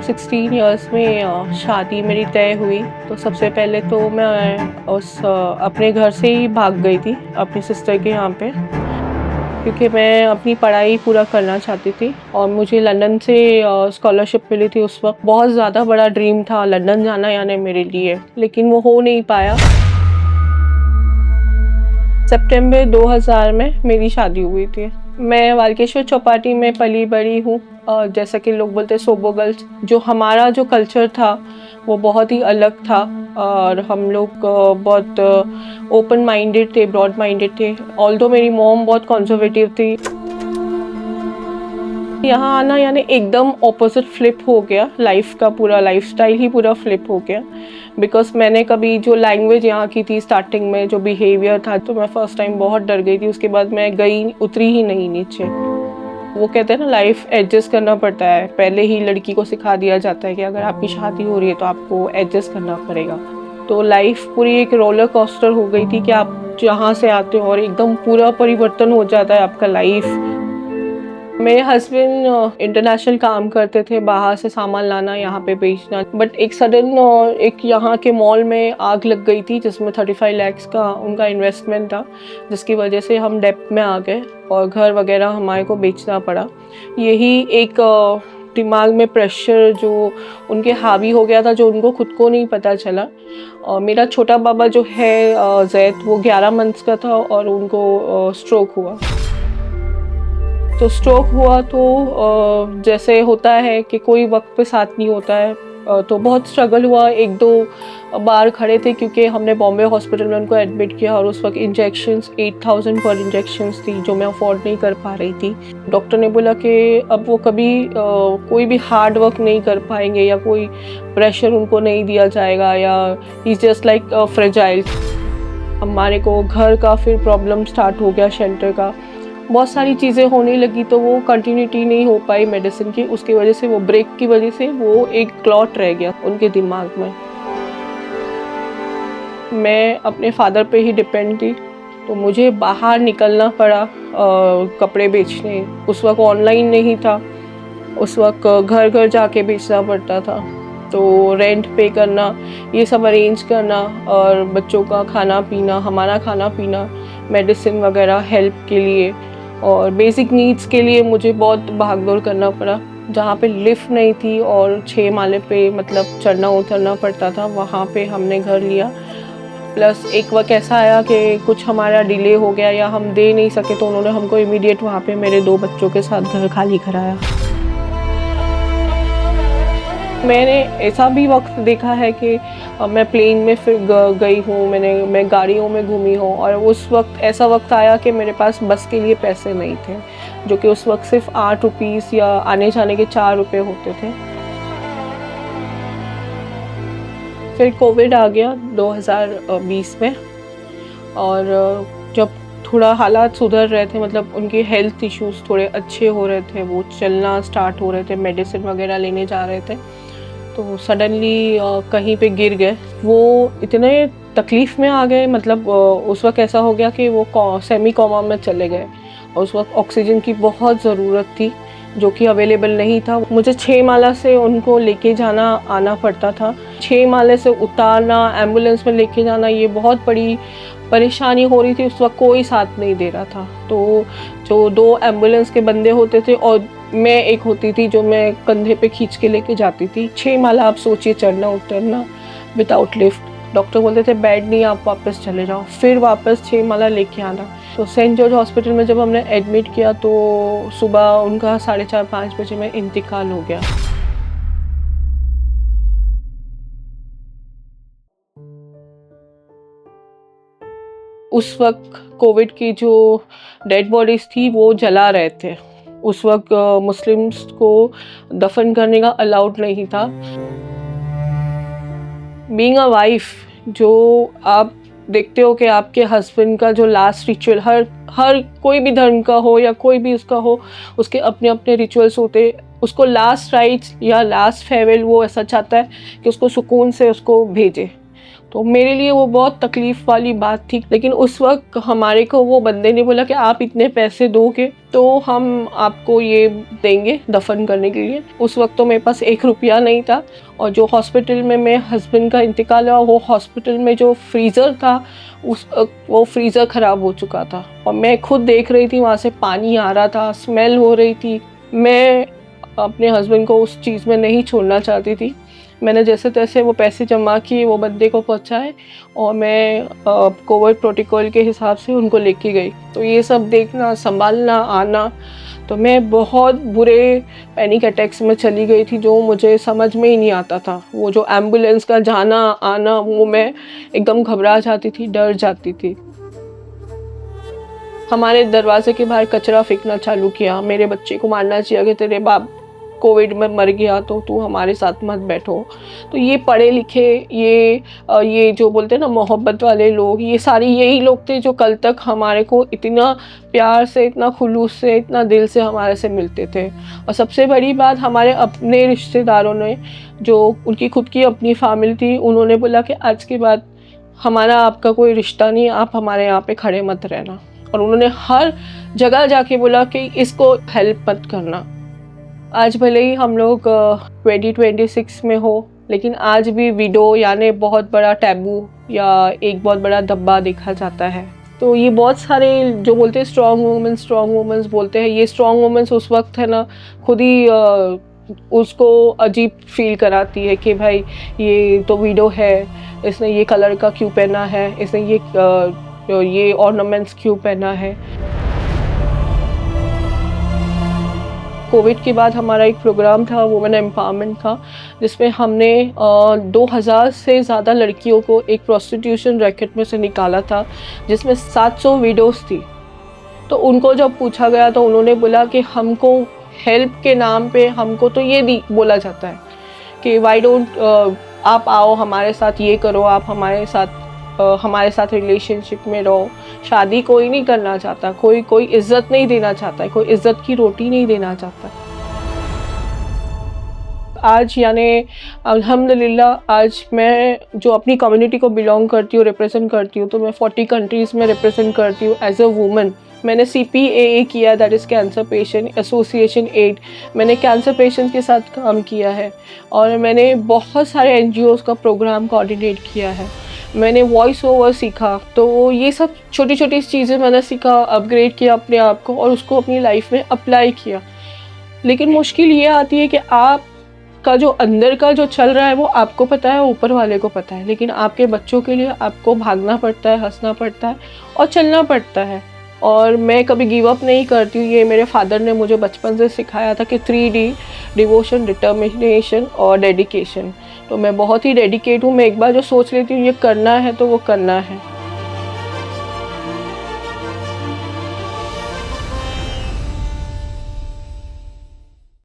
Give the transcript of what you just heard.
16 years में शादी मेरी तय हुई। तो सबसे पहले तो मैं अपने घर से ही भाग गई थी अपनी सिस्टर के यहाँ पे, क्योंकि मैं अपनी पढ़ाई पूरा करना चाहती थी और मुझे लंदन से स्कॉलरशिप मिली थी। उस वक्त बहुत ज़्यादा बड़ा ड्रीम था लंदन जाना यानी मेरे लिए, लेकिन वो हो नहीं पाया। सितंबर 2000 में मेरी शादी हुई थी। मैं वालकेश्वर चौपाटी में पली बड़ी हूँ और जैसा कि लोग बोलते हैं सोबो गर्ल्स, जो हमारा जो कल्चर था वो बहुत ही अलग था और हम लोग बहुत ओपन माइंडेड थे, ब्रॉड माइंडेड थे। ऑल्दो मेरी मॉम बहुत कंजर्वेटिव थी। यहाँ आना यानी एकदम ऑपोजिट फ्लिप हो गया, लाइफ का पूरा लाइफस्टाइल ही पूरा फ्लिप हो गया। बिकॉज मैंने कभी जो लैंग्वेज यहाँ की थी स्टार्टिंग में, जो बिहेवियर था, तो मैं फर्स्ट टाइम बहुत डर गई थी। उसके बाद मैं गई, उतरी ही नहीं नीचे। वो कहते हैं ना, लाइफ एडजस्ट करना पड़ता है। पहले ही लड़की को सिखा दिया जाता है कि अगर आपकी शादी हो रही है तो आपको एडजस्ट करना पड़ेगा। तो लाइफ पूरी एक रोलर कोस्टर हो गई थी कि आप जहाँ से आते हो और एकदम पूरा परिवर्तन हो जाता है आपका लाइफ। मेरे हस्बैंड इंटरनेशनल काम करते थे, बाहर से सामान लाना, यहाँ पे बेचना। बट एक सडन एक यहाँ के मॉल में आग लग गई थी जिसमें 35 लाख का उनका इन्वेस्टमेंट था, जिसकी वजह से हम डेब्ट में आ गए और घर वगैरह हमारे को बेचना पड़ा। यही एक दिमाग में प्रेशर जो उनके हावी हो गया था, जो उनको खुद को नहीं पता चला। और मेरा छोटा बाबा जो है जैद, वो 11 मंथ्स का था और उनको स्ट्रोक हुआ। तो स्ट्रोक हुआ तो जैसे होता है कि कोई वक्त पे साथ नहीं होता है, तो बहुत स्ट्रगल हुआ। 1-2 बार खड़े थे क्योंकि हमने बॉम्बे हॉस्पिटल में उनको एडमिट किया और उस वक्त इंजेक्शंस 8000 पर इंजेक्शंस थी, जो मैं अफोर्ड नहीं कर पा रही थी। डॉक्टर ने बोला कि अब वो कभी कोई भी हार्ड वर्क नहीं कर पाएंगे या कोई प्रेशर उनको नहीं दिया जाएगा, या इज जस्ट लाइक फ्रेजाइल। हमारे को घर का फिर प्रॉब्लम स्टार्ट हो गया, शेल्टर का, बहुत सारी चीज़ें होने लगी, तो वो कंटिन्यूटी नहीं हो पाई मेडिसिन की। उसकी वजह से, वो ब्रेक की वजह से, वो एक क्लॉट रह गया उनके दिमाग में। मैं अपने फादर पे ही डिपेंड थी, तो मुझे बाहर निकलना पड़ा कपड़े बेचने। उस वक्त ऑनलाइन नहीं था, उस वक्त घर घर जाके बेचना पड़ता था। तो रेंट पे करना, ये सब अरेंज करना, और बच्चों का खाना पीना, हमारा खाना पीना, मेडिसिन वगैरह हेल्प के लिए और बेसिक नीड्स के लिए मुझे बहुत भागदौड़ करना पड़ा। जहाँ पे लिफ्ट नहीं थी और 6 माले पे मतलब चढ़ना उतरना पड़ता था, वहाँ पे हमने घर लिया। प्लस एक वक्त ऐसा आया कि कुछ हमारा डिले हो गया या हम दे नहीं सके, तो उन्होंने हमको इमीडिएट वहाँ पे मेरे 2 बच्चों के साथ घर खाली कराया। मैंने ऐसा भी वक्त देखा है कि मैं प्लेन में फिर गई हूँ, मैं गाड़ियों में घूमी हूँ, और उस वक्त ऐसा वक्त आया कि मेरे पास बस के लिए पैसे नहीं थे, जो कि उस वक्त सिर्फ 8 रुपीस या आने जाने के 4 रुपये होते थे। फिर कोविड आ गया 2020 में, और जब थोड़ा हालात सुधर रहे थे, मतलब उनके हेल्थ इश्यूज थोड़े अच्छे हो रहे थे, वो चलना स्टार्ट हो रहे थे, मेडिसिन वगैरह लेने जा रहे थे, तो सडनली कहीं पे गिर गए। वो इतने तकलीफ़ में आ गए, मतलब उस वक्त ऐसा हो गया कि वो सेमी कोमा में चले गए, और उस वक्त ऑक्सीजन की बहुत ज़रूरत थी, जो कि अवेलेबल नहीं था। मुझे 6 माला से उनको लेके जाना आना पड़ता था। 6 माले से उतारना, एम्बुलेंस में लेके जाना, ये बहुत बड़ी परेशानी हो रही थी। उस वक्त कोई साथ नहीं दे रहा था। तो जो 2 एम्बुलेंस के बंदे होते थे और मैं एक होती थी, जो मैं कंधे पे खींच के लेके जाती थी। 6 माला आप सोचिए, चढ़ना उतरना विदाउट लिफ्ट। डॉक्टर बोलते थे बेड नहीं, आप वापस चले जाओ, फिर वापस 6 माला लेके आना। तो सेंट जॉर्ज हॉस्पिटल में जब हमने एडमिट किया, तो सुबह उनका 4:30-5 बजे में इंतकाल हो गया। उस वक्त कोविड की जो डेड बॉडीज़ थी वो जला रहे थे। उस वक्त मुस्लिम्स को दफन करने का अलाउड नहीं था। बीइंग अ वाइफ, जो आप देखते हो कि आपके हस्बैंड का जो लास्ट रिचुअल, हर कोई भी धर्म का हो या कोई भी उसका हो, उसके अपने अपने रिचुअल्स होते। उसको लास्ट राइट्स या लास्ट फेयरवेल वो ऐसा चाहता है कि उसको सुकून से उसको भेजे। तो मेरे लिए वो बहुत तकलीफ़ वाली बात थी। लेकिन उस वक्त हमारे को वो बंदे ने बोला कि आप इतने पैसे दोगे तो हम आपको ये देंगे दफन करने के लिए। उस वक्त तो मेरे पास 1 रुपया नहीं था, और जो हॉस्पिटल में मेरे हस्बैंड का इंतकाल हुआ, वो हॉस्पिटल में जो फ्रीज़र था वो फ्रीज़र ख़राब हो चुका था, और मैं खुद देख रही थी वहाँ से पानी आ रहा था, स्मेल हो रही थी। मैं अपने हस्बैंड को उस चीज़ में नहीं छोड़ना चाहती थी। मैंने जैसे तैसे वो पैसे जमा किए, वो बंदे को पहुंचाए, और मैं कोविड प्रोटोकॉल के हिसाब से उनको लेके गई। तो ये सब देखना, संभालना, आना, तो मैं बहुत बुरे पैनिक अटैक्स में चली गई थी, जो मुझे समझ में ही नहीं आता था। वो जो एम्बुलेंस का जाना आना, वो मैं एकदम घबरा जाती थी, डर जाती थी। हमारे दरवाजे के बाहर कचरा फेंकना चालू किया, मेरे बच्चे को मारना चाहिए कि तेरे बाप कोविड में मर गया तो तू हमारे साथ मत बैठो। तो ये पढ़े लिखे, ये जो बोलते हैं ना मोहब्बत वाले लोग, ये सारे यही लोग थे जो कल तक हमारे को इतना प्यार से, इतना खुलूस से, इतना दिल से हमारे से मिलते थे। और सबसे बड़ी बात, हमारे अपने रिश्तेदारों ने, जो उनकी खुद की अपनी फैमिली थी, उन्होंने बोला कि आज के बाद हमारा आपका कोई रिश्ता नहीं, आप हमारे यहाँ पे खड़े मत रहना। और उन्होंने हर जगह जाके बोला कि इसको हेल्प मत करना। आज भले ही हम लोग 2026 में हो, लेकिन आज भी विडो यानी बहुत बड़ा टैबू या एक बहुत बड़ा धब्बा देखा जाता है। तो ये बहुत सारे जो बोलते हैं स्ट्रॉन्ग वुमेन्स बोलते हैं, ये स्ट्रॉन्ग वुमेन्स उस वक्त है ना खुद ही उसको अजीब फील कराती है कि भाई ये तो विडो है, इसने ये कलर का क्यों पहना है, इसने ये ऑर्नामेंट्स क्यों पहना है। कोविड के बाद हमारा एक प्रोग्राम था वुमेन एम्पावरमेंट का, जिसमें हमने 2000 से ज़्यादा लड़कियों को एक प्रोस्टिट्यूशन रैकेट में से निकाला था, जिसमें 700 विडोज़ थी। तो उनको जब पूछा गया तो उन्होंने बोला कि हमको हेल्प के नाम पे हमको तो ये बोला जाता है कि वाई डोंट आप आओ हमारे साथ, ये करो, आप हमारे साथ रिलेशनशिप में रहो। शादी कोई नहीं करना चाहता, कोई इज्जत नहीं देना चाहता है, कोई इज्जत की रोटी नहीं देना चाहता। आज यानी अल्हम्दुलिल्लाह, आज मैं जो अपनी कम्युनिटी को बिलोंग करती हूँ, रिप्रेजेंट करती हूँ, तो मैं 40 कंट्रीज़ में रिप्रेजेंट करती हूँ एज अ वूमन। मैंने CPAA किया, that is cancer patient association aid. मैंने कैंसर पेशेंट के साथ काम किया है, और मैंने बहुत सारे NGOs का प्रोग्राम कोऑर्डिनेट किया है। मैंने वॉइस ओवर सीखा, तो ये सब छोटी छोटी चीज़ें मैंने सीखा, अपग्रेड किया अपने आप को, और उसको अपनी लाइफ में अप्लाई किया। लेकिन मुश्किल ये आती है कि आपका जो अंदर का जो चल रहा है वो आपको पता है, ऊपर वाले को पता है, लेकिन आपके बच्चों के लिए आपको भागना पड़ता है, हंसना पड़ता है और चलना पड़ता है। और मैं कभी गिव अप नहीं करती हूँ। ये मेरे फादर ने मुझे बचपन से सिखाया था कि 3D, डिवोशन, डिटर्मिनेशन और डेडिकेशन। तो मैं बहुत ही डेडिकेट हूँ। मैं एक बार जो सोच लेती हूँ ये करना है तो वो करना है।